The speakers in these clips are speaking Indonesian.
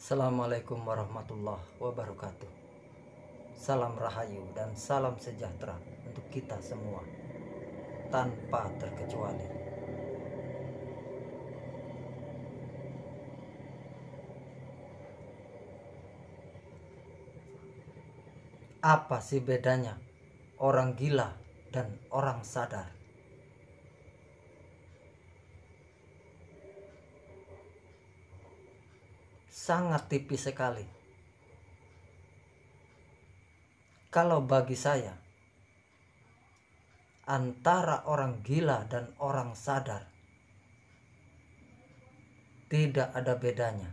Assalamualaikum warahmatullahi wabarakatuh. Salam rahayu dan salam sejahtera untuk kita semua tanpa terkecuali. Apa sih bedanya orang gila dan orang sadar? Sangat tipis sekali. Kalau bagi saya, antara orang gila dan orang sadar tidak ada bedanya.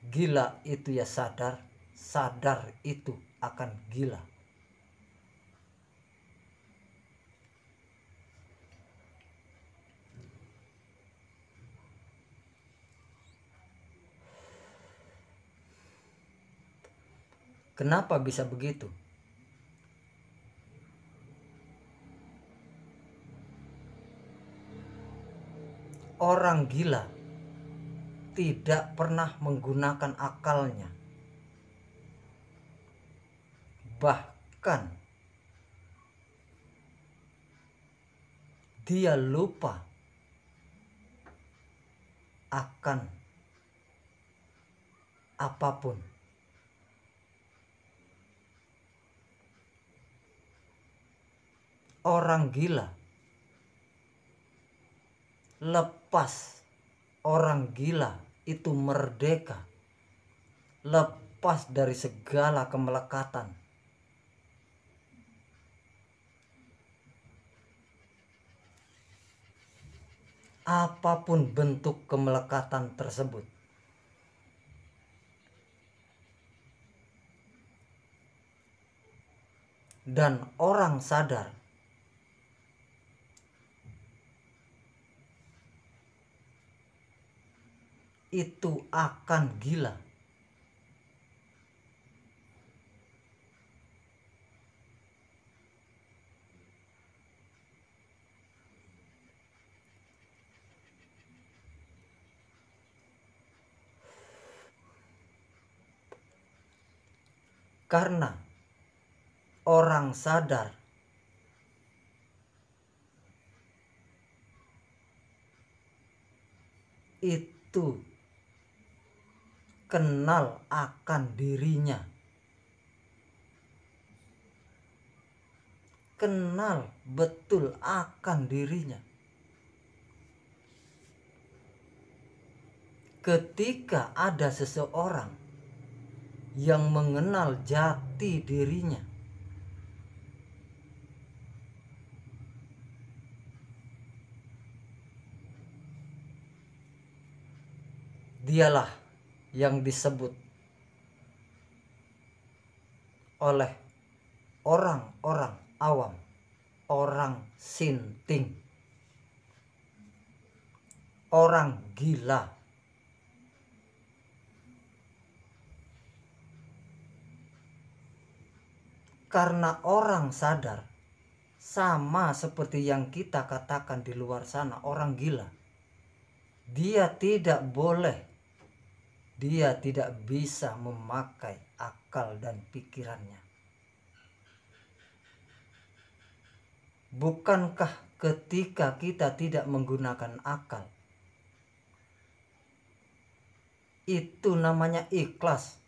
Gila itu ya sadar, sadar itu akan gila. Kenapa bisa begitu? Orang gila tidak pernah menggunakan akalnya. Bahkan dia lupa akan apapun. Orang gila lepas, orang gila itu merdeka, lepas dari segala kemelekatan. Apapun bentuk kemelekatan tersebut. Dan orang sadar itu akan gila. Karena orang sadar itu kenal akan dirinya, kenal betul akan dirinya. Ketika ada seseorang yang mengenal jati dirinya, dialah yang disebut oleh orang-orang awam, orang sinting, orang gila. Karena orang sadar sama seperti yang kita katakan di luar sana, orang gila. Dia tidak boleh, dia tidak bisa memakai akal dan pikirannya. Bukankah ketika kita tidak menggunakan akal, itu namanya ikhlas?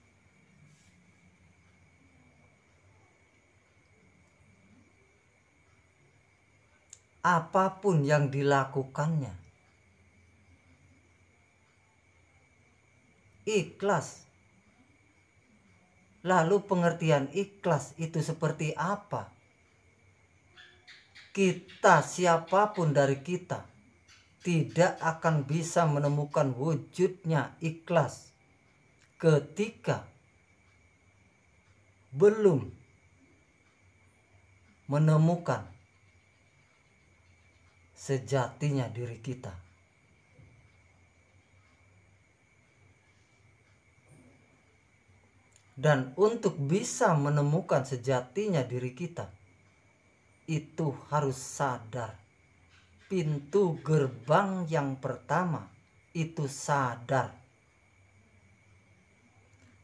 Apapun yang dilakukannya, ikhlas. Lalu pengertian ikhlas itu seperti apa? Kita, siapapun dari kita, tidak akan bisa menemukan wujudnya ikhlas ketika belum menemukan sejatinya diri kita. Dan untuk bisa menemukan sejatinya diri kita, itu harus sadar. pintu gerbang yang pertama itu sadar.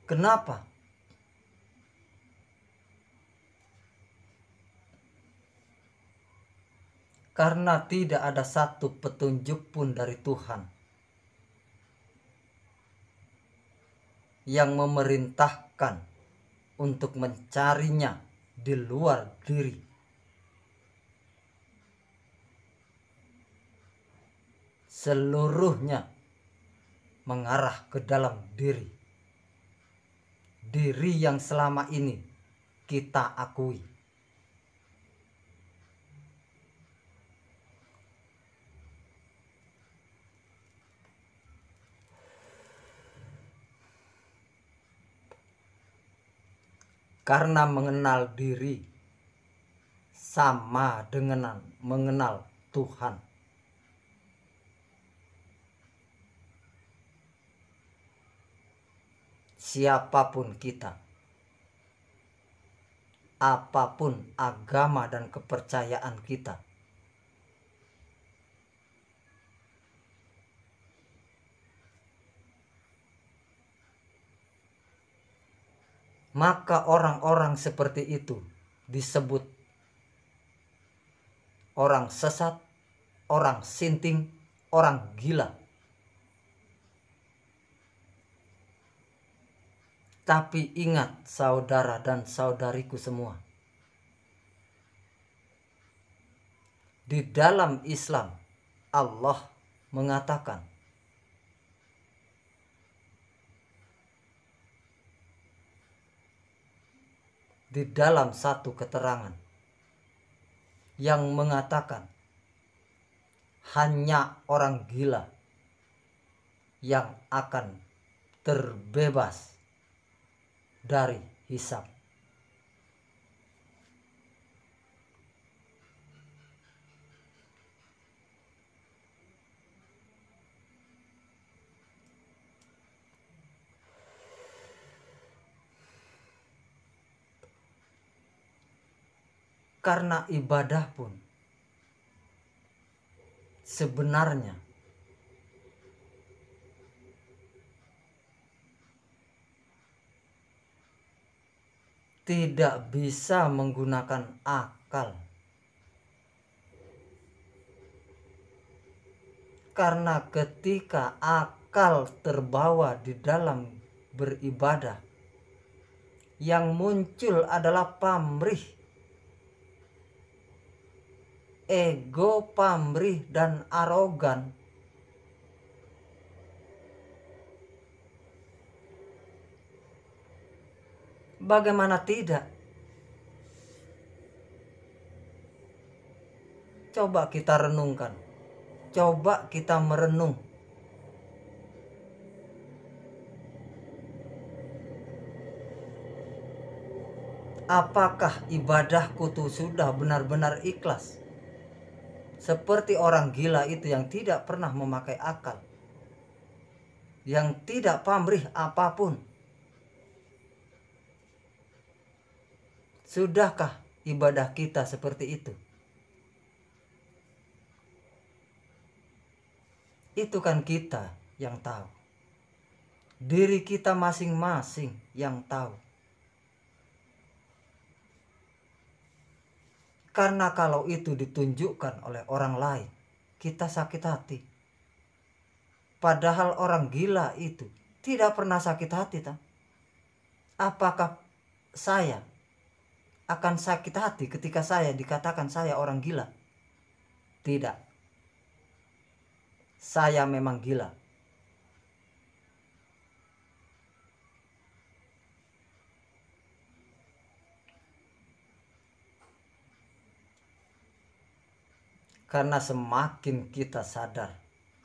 Kenapa? Karena tidak ada satu petunjuk pun dari Tuhan yang memerintahkan untuk mencarinya di luar diri. Seluruhnya mengarah ke dalam diri. Diri yang selama ini kita akui. Karena mengenal diri sama dengan mengenal Tuhan. Siapapun kita, apapun agama dan kepercayaan kita, maka orang-orang seperti itu disebut orang sesat, orang sinting, orang gila. Tapi ingat saudara dan saudariku semua, di dalam Islam Allah mengatakan di dalam satu keterangan yang mengatakan hanya orang gila yang akan terbebas dari hisab. Karena ibadah pun sebenarnya tidak bisa menggunakan akal. Karena ketika akal terbawa di dalam beribadah, yang muncul adalah pamrih, ego, pamrih, dan arogan. Bagaimana tidak? Coba kita renungkan. Coba kita merenung. Apakah ibadahku tuh sudah benar-benar ikhlas? Seperti orang gila itu yang tidak pernah memakai akal, yang tidak pamrih apapun. Sudahkah ibadah kita seperti itu? Itu kan kita yang tahu. Diri kita masing-masing yang tahu. Karena kalau itu ditunjukkan oleh orang lain, kita sakit hati. Padahal orang gila itu tidak pernah sakit hati. Apakah saya akan sakit hati ketika saya dikatakan saya orang gila? Tidak. Saya memang gila. Karena semakin kita sadar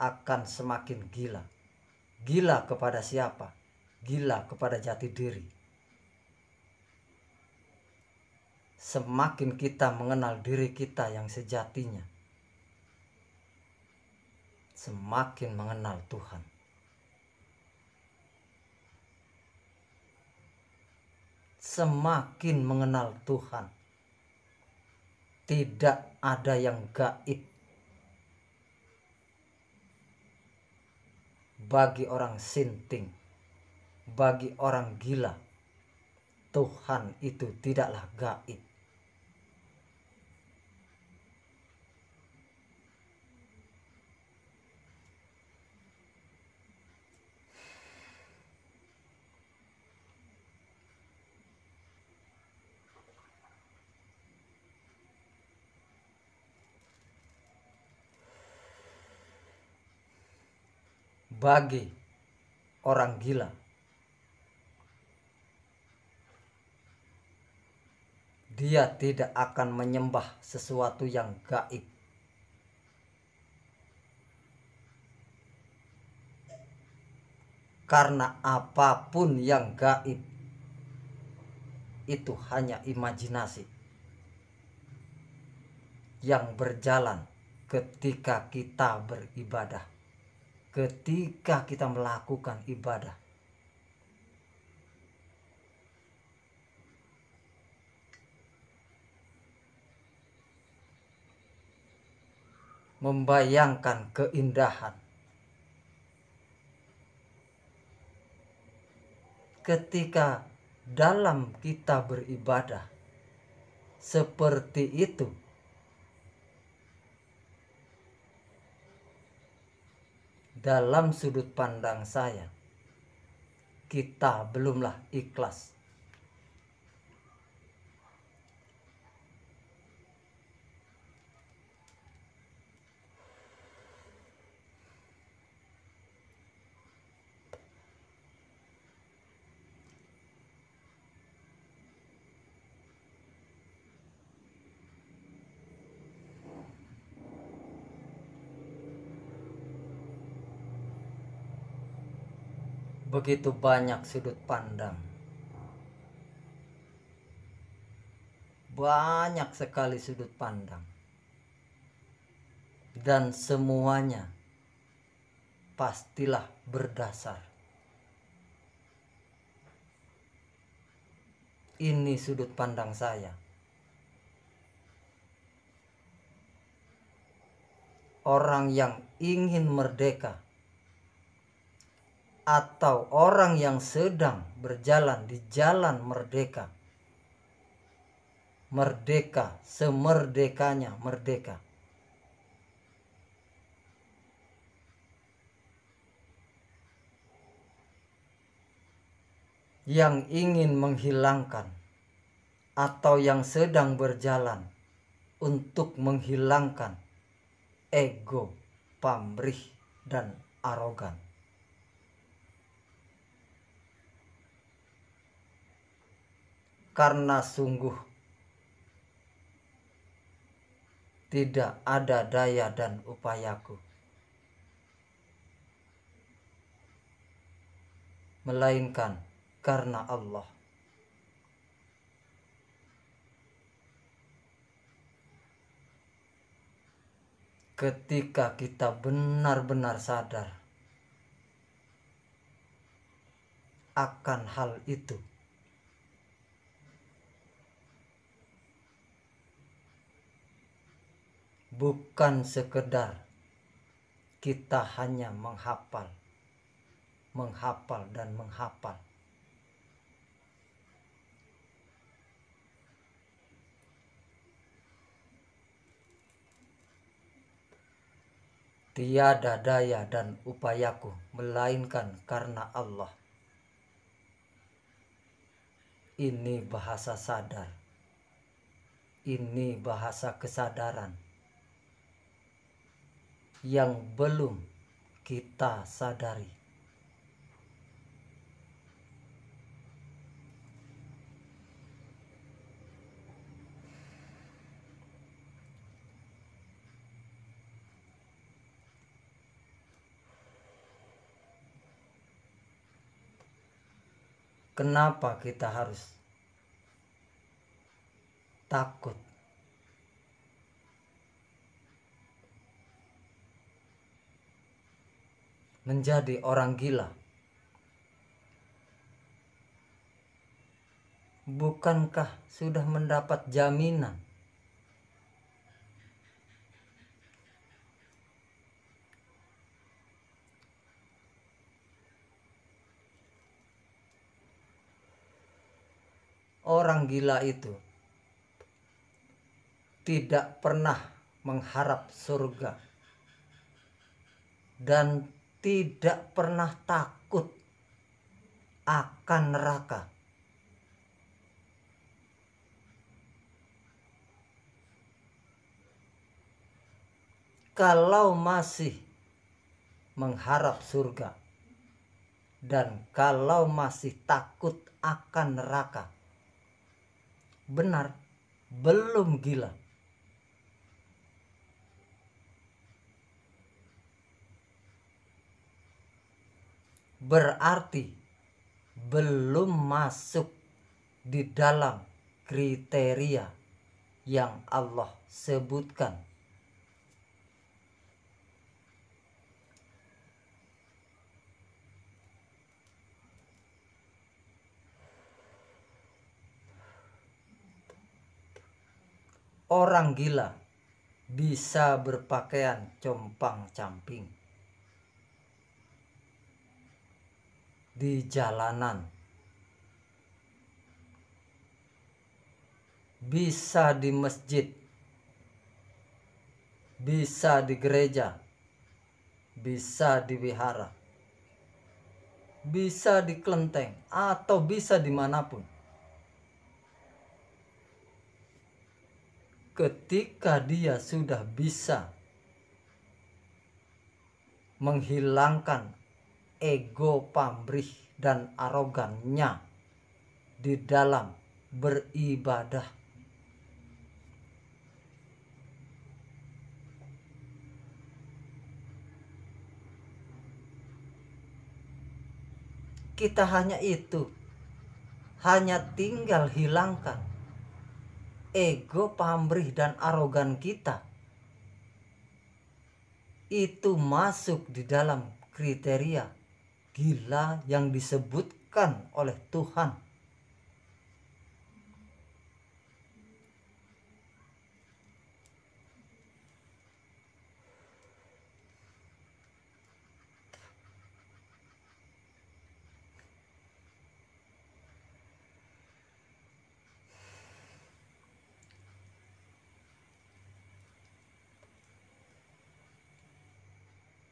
akan semakin gila. Gila kepada siapa? Gila kepada jati diri. Semakin kita mengenal diri kita yang sejatinya, semakin mengenal Tuhan. Semakin mengenal Tuhan. Tidak ada yang gaib. bagi orang sinting, bagi orang gila, Tuhan itu tidaklah gaib. Bagi orang gila, dia tidak akan menyembah sesuatu yang gaib. Karena apapun yang gaib itu hanya imajinasi yang berjalan ketika kita beribadah, ketika kita melakukan ibadah. Membayangkan keindahan ketika dalam kita beribadah seperti itu, dalam sudut pandang saya, kita belumlah ikhlas. Begitu banyak sudut pandang, banyak sekali sudut pandang, dan semuanya pastilah berdasar. Ini sudut pandang saya. Orang yang ingin merdeka atau orang yang sedang berjalan di jalan merdeka, merdeka semerdekanya merdeka, yang ingin menghilangkan atau yang sedang berjalan untuk menghilangkan ego, pamrih, dan arogan. Karena sungguh tidak ada daya dan upayaku, melainkan karena Allah. Ketika kita benar-benar sadar akan hal itu, bukan sekedar kita hanya menghafal dan menghafal. Tiada daya dan upayaku, melainkan karena Allah. Ini bahasa sadar. Ini bahasa kesadaran yang belum kita sadari. Kenapa kita harus takut? Menjadi orang gila. Bukankah sudah mendapat jaminan Orang gila itu tidak pernah mengharap surga dan tidak pernah takut akan neraka. Kalau masih mengharap surga dan kalau masih takut akan neraka, benar, belum gila. Berarti belum masuk di dalam kriteria yang Allah sebutkan. Orang gila bisa berpakaian compang-camping di jalanan, bisa di masjid, bisa di gereja, bisa di wihara, bisa di kelenteng, atau bisa dimanapun. Ketika dia sudah bisa menghilangkan ego pamrih dan arogannya di dalam beribadah, kita hanya tinggal hilangkan ego pamrih dan arogan kita. Itu masuk di dalam kriteria gila yang disebutkan oleh Tuhan.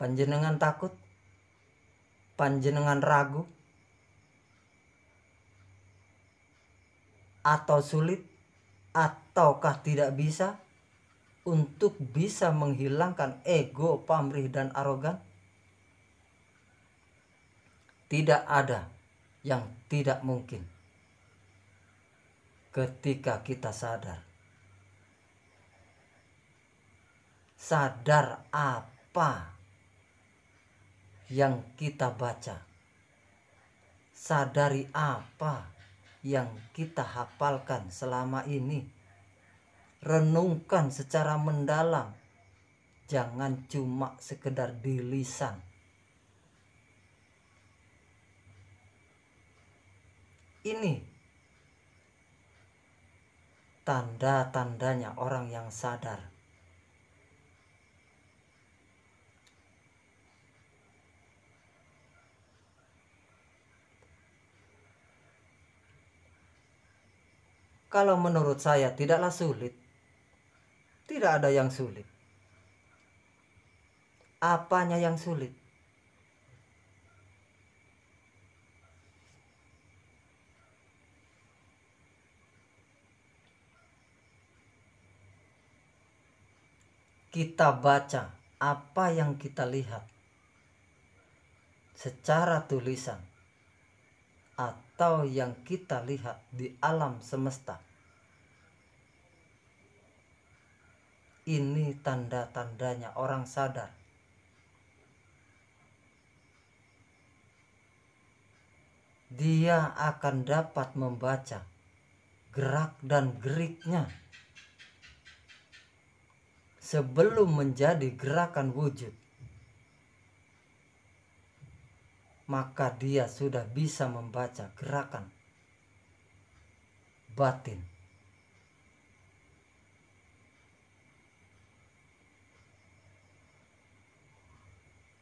Panjenengan takut? Panjenengan ragu? Atau sulit? Ataukah tidak bisa untuk bisa menghilangkan ego, pamrih, dan arogan? Tidak ada yang tidak mungkin ketika kita sadar. Sadar apa yang kita baca, sadari apa yang kita hafalkan selama ini. Renungkan secara mendalam, jangan cuma sekedar di lisan. Ini tanda-tandanya orang yang sadar. Kalau menurut saya tidaklah sulit. Tidak ada yang sulit. Apanya yang sulit? Kita baca apa yang kita lihat secara tulisan atau yang kita lihat di alam semesta. Ini tanda-tandanya orang sadar. Dia akan dapat membaca gerak dan geriknya sebelum menjadi gerakan wujud. Maka dia sudah bisa membaca gerakan batin.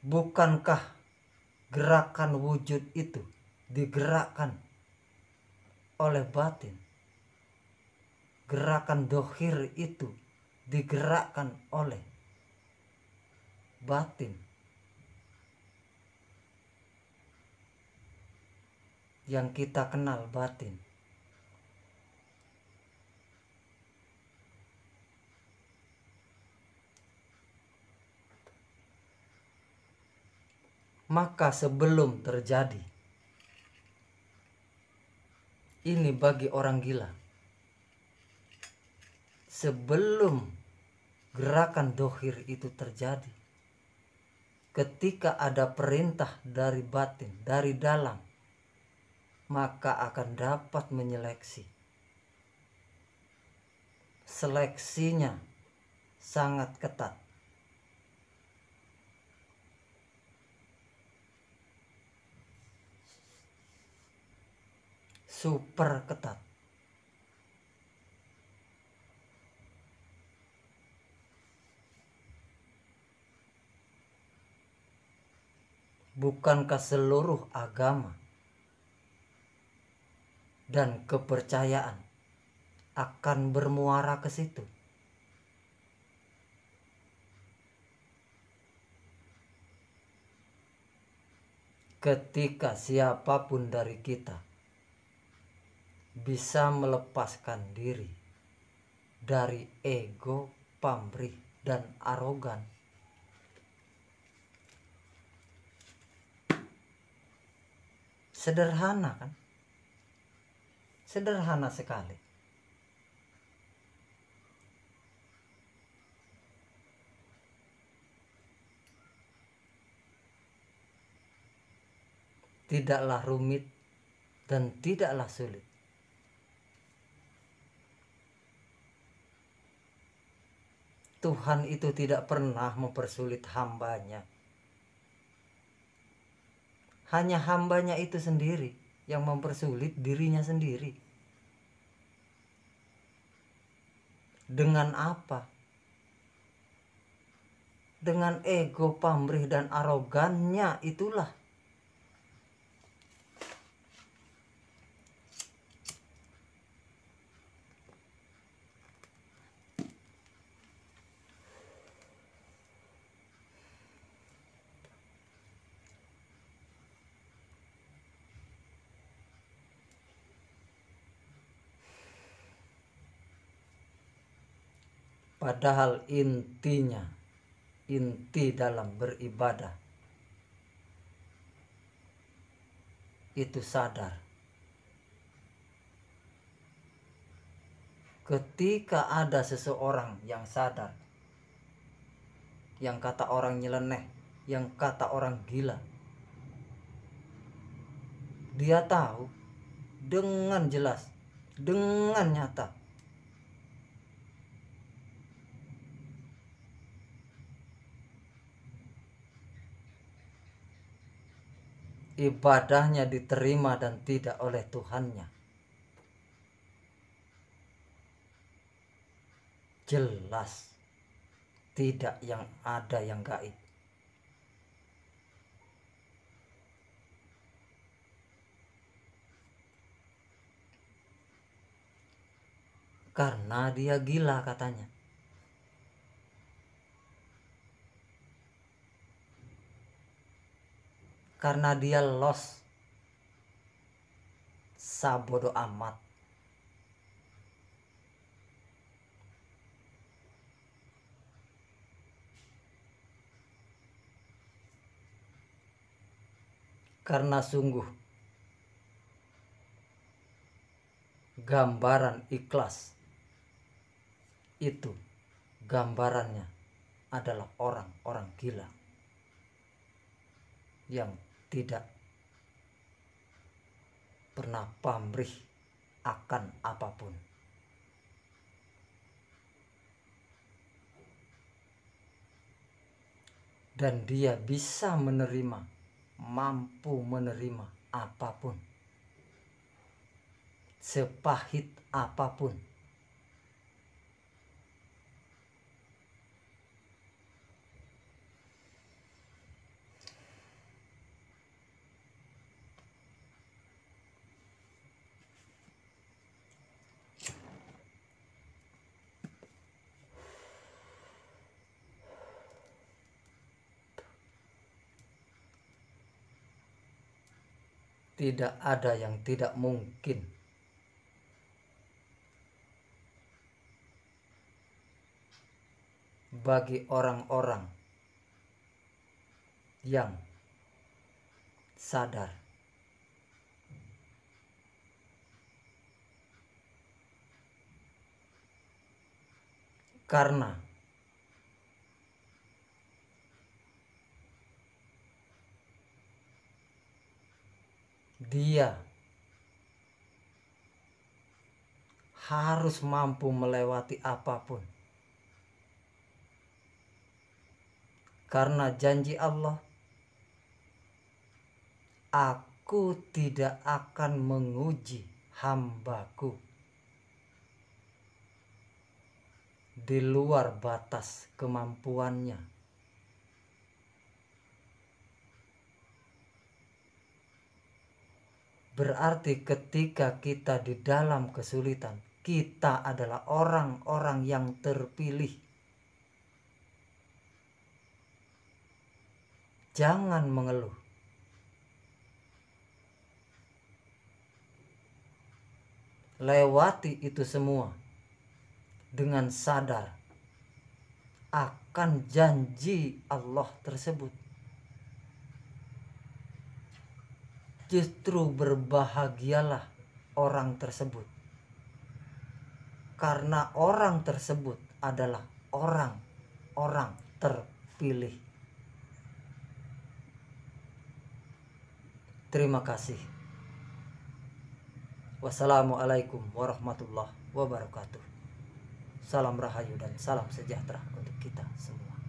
Bukankah gerakan wujud itu digerakkan oleh batin? gerakan dohir itu digerakkan oleh batin yang kita kenal batin. Maka sebelum terjadi ini bagi orang gila, sebelum gerakan dohir itu terjadi, ketika ada perintah dari batin, dari dalam, maka akan dapat menyeleksi. Seleksinya sangat ketat. Super ketat. Bukankah seluruh agama dan kepercayaan akan bermuara ke situ? Ketika siapapun dari kita bisa melepaskan diri dari ego, pamrih, dan arogan, sederhana kan? Sederhana sekali. Tidaklah rumit dan tidaklah sulit. Tuhan itu tidak pernah mempersulit hambanya. Hanya hambanya itu sendiri yang mempersulit dirinya sendiri. Dengan apa? Dengan ego, pamrih, dan arogannya itulah. Padahal intinya, inti dalam beribadah itu sadar. Ketika ada seseorang yang sadar, yang kata orang nyeleneh, yang kata orang gila, dia tahu dengan jelas, dengan nyata, ibadahnya diterima dan tidak oleh Tuhannya. Jelas tidak yang ada yang gaib. Karena dia gila katanya. Karena dia lost. Sabodo amat. Karena sungguh gambaran ikhlas itu gambarannya adalah orang-orang gila yang tidak pernah pamrih akan apapun. Dan dia bisa menerima, mampu menerima apapun, sepahit apapun. Tidak ada yang tidak mungkin. Bagi orang-orang yang sadar. Karena dia harus mampu melewati apapun. Karena janji Allah, aku tidak akan menguji hambaku di luar batas kemampuannya. Berarti ketika kita di dalam kesulitan, kita adalah orang-orang yang terpilih. Jangan mengeluh. Lewati itu semua dengan sadar akan janji Allah tersebut. Justru berbahagialah orang tersebut, karena orang tersebut adalah orang-orang terpilih. Terima kasih. Wassalamualaikum warahmatullahi wabarakatuh. Salam rahayu dan salam sejahtera untuk kita semua.